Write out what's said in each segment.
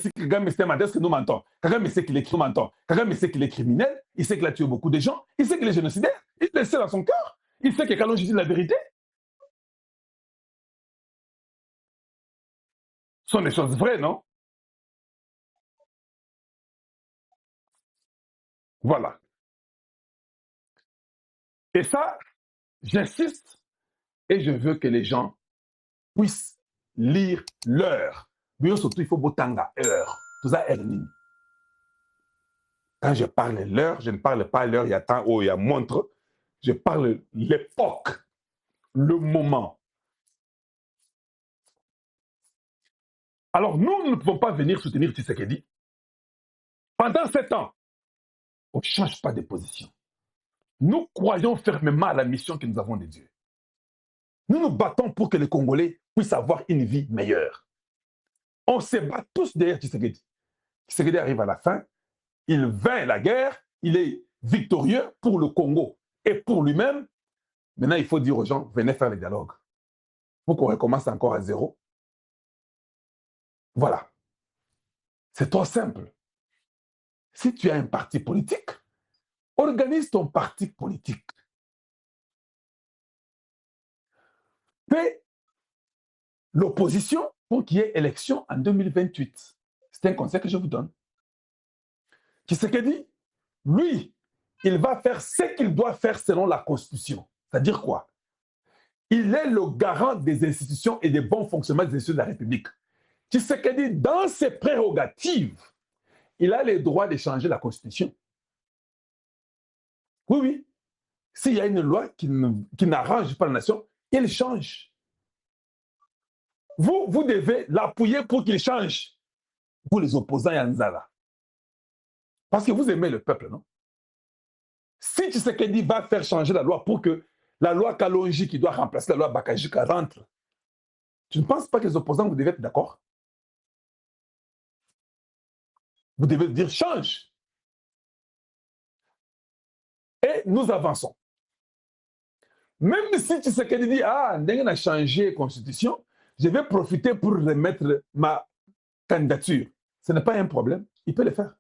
Kagame sait est-ce que nous mentons. Kagame sait qu'il est mentant. Kagame sait qu'il est criminel. Il sait qu'il a tué beaucoup de gens. Il sait qu'il est génocidaire. Il le sait dans son cœur. Il sait que Kalonji dit la vérité. Ce sont des choses vraies, non? Voilà. Et ça, j'insiste et je veux que les gens puissent lire l'heure. Mais surtout, il faut botanga heure. Tout ça, quand je parle l'heure, je ne parle pas l'heure, il y a temps, il y a montre. Je parle l'époque, le moment. Alors, nous ne pouvons pas venir soutenir Tshisekedi. Pendant 7 ans, on ne change pas de position. Nous croyons fermement à la mission que nous avons de Dieu. Nous nous battons pour que les Congolais puissent avoir une vie meilleure. On se bat tous derrière Tshisekedi. Tshisekedi arrive à la fin, il vainc la guerre, il est victorieux pour le Congo et pour lui-même. Maintenant, il faut dire aux gens, venez faire le dialogue. Pour qu'on recommence encore à zéro. Voilà. C'est trop simple. Si tu as un parti politique, organise ton parti politique. Fais l'opposition pour qu'il y ait élection en 2028. C'est un conseil que je vous donne. Tshisekedi, lui, il va faire ce qu'il doit faire selon la Constitution. C'est-à-dire quoi? Il est le garant des institutions et des bons fonctionnements des institutions de la République. Tshisekedi, dans ses prérogatives, il a le droit de changer la Constitution. Oui, oui. S'il y a une loi qui n'arrange pas la nation, il change. Vous devez l'appuyer pour qu'il change. Vous, les opposants Yanzala. Parce que vous aimez le peuple, non? Si Tshisekedi va faire changer la loi pour que la loi Kalonji qui doit remplacer la loi Bakajika rentre, tu ne penses pas que les opposants, vous devez être d'accord? Vous devez dire change. Et nous avançons. Même si Tshisekedi dit, ah, on a changé la constitution, je vais profiter pour remettre ma candidature. Ce n'est pas un problème, il peut le faire.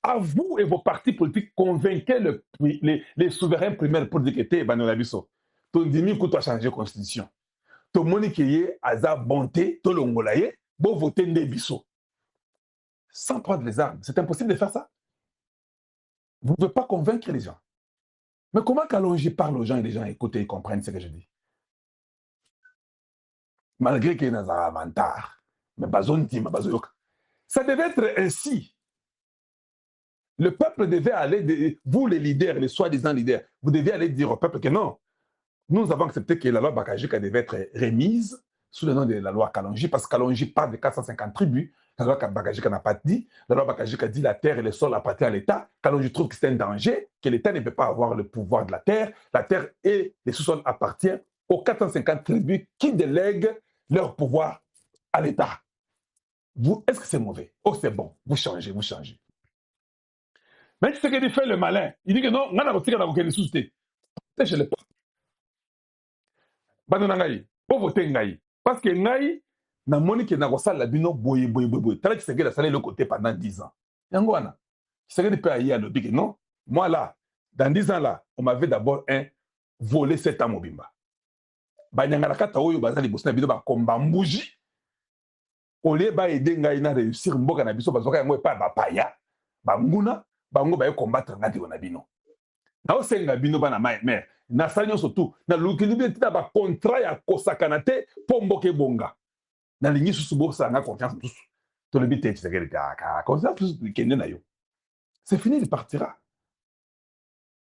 À vous et vos partis politiques, convainquez les souverains primaires pour dire que tu es Banolabiso. Ton dimi que tu as changé la constitution. Ton moni qui est à bonté, ton longolaye, bon voter Ndebiso. Sans prendre les armes. C'est impossible de faire ça. Vous ne pouvez pas convaincre les gens. Mais comment Kalonji parle aux gens et les gens écoutent et comprennent ce que je dis? Malgré qu'il y ait un avantage. Mais ça devait être ainsi. Le peuple devait aller, vous les leaders, les soi-disant leaders, vous deviez aller dire au peuple que non, nous avons accepté que la loi Bakajika devait être remise sous le nom de la loi Kalonji, parce que Kalonji parle de 450 tribus, la loi Bakajika n'a pas dit, la loi Bakajika dit la terre et le sol appartiennent à l'État, Kalonji trouve que c'est un danger, que l'État ne peut pas avoir le pouvoir de la terre et les sous-sols appartiennent aux 450 tribus qui délèguent leur pouvoir à l'État. Est-ce que c'est mauvais? Oh, c'est bon, vous changez, vous changez. Mais ce qu'il fait le malin, il dit que non, on a voté dans aucune société. Je le porte. Bano nangai, pour voter ngai. Parce que ngai, na moni que na gosala la bino boye. Tala qui s'est salé le côté pendant 10 ans. Yangwana. Qui s'est peut aller à l'objet que non. Moi là, dans 10 ans là, on m'avait d'abord volé 7 ans mobimba. Banyangala kata oyo bazali bosna bino ba komba mbuji. Olé ba aider ngai na réussir mboka na biso bazoka yango pa ba paya. Ba nguna bango baye combattre ngati wana bino na osenga bino bana mère na sanyo surtout na lukilibi tina ba contrat ya kosakana te pomboke bonga na lingi susu bo sanga confiance tous to le bité Tshisekedi ka confiance tous kende na yo c'est fini, il partira.